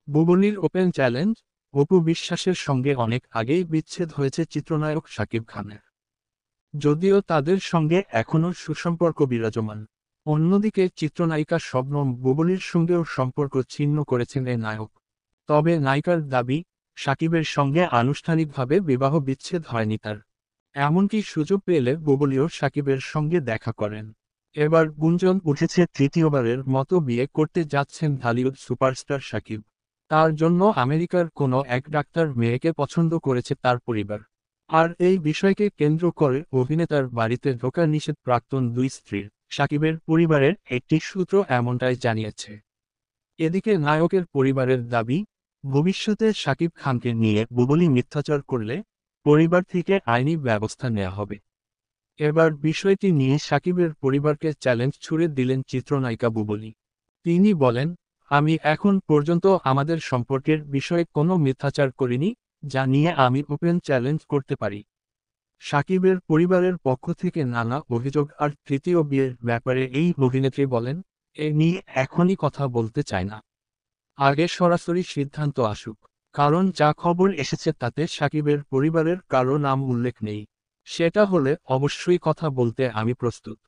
বুবলীর open challenge. Apu বিশ্বাসের সঙ্গে অনেক আগেই বিচ্ছেদ হয়েছে চিত্রনায়ক শাকিব খানের। যদিও তাদের সঙ্গে এখনও সুসম্পর্ক বিরাজমান। অন্যদিকে চিত্রনায়িকা শবনম বুবলীর সঙ্গেও সম্পর্ক ছিন্ন করেছেন এই নায়ক। তবে নায়িকার দাবি, শাকিবের সঙ্গে আনুষ্ঠানিকভাবে বিবাহ বিচ্ছেদ হয়নি তার। এমনকি সুযোগ পেলে বুবলীও শাকিবের সঙ্গে দেখা করেন। এবার গুঞ্জন উঠেছে তৃতীয়বারের মতো বিয়ে করতে যাচ্ছেন ঢালিউড সুপারস্টার শাকিব। তার জন্য আমেরিকার কোনো এক ডাক্তার মেয়েকে পছন্দ করেছে তার পরিবার। আর এই বিষয়কে কেন্দ্র করে অভিনেতার বাড়িতে ঢোকা নিষেধ প্রাক্তন দুই স্ত্রীর। শাকিবের পরিবারের একটি সূত্র এমনটাই জানিয়েছে। এদিকে নায়কের পরিবারের দাবি, ভবিষ্যতে শাকিব খানকে নিয়ে বুবলী মিথ্যাচার করলে পরিবার থেকে আইনি ব্যবস্থা নেওয়া হবে। এবার বিষয়টি নিয়ে শাকিবের পরিবারকে চ্যালেঞ্জ ছুড়ে দিলেন চিত্রনায়িকা বুবলী। তিনি বলেন, আমি এখন পর্যন্ত আমাদের সম্পর্কের বিষয়ে কোনো মিথ্যাচার করিনি, যা নিয়ে আমি ওপেন চ্যালেঞ্জ করতে পারি। শাকিবের পরিবারের পক্ষ থেকে নানা অভিযোগ আর তৃতীয় বিয়ের ব্যাপারে এই অভিনেত্রী বলেন, এ নিয়ে এখনই কথা বলতে চায় না। আগে সরাসরি সিদ্ধান্ত আসুক। কারণ যা খবর এসেছে তাতে শাকিবের পরিবারের কারো নাম উল্লেখ নেই। সেটা হলে অবশ্যই কথা বলতে আমি প্রস্তুত।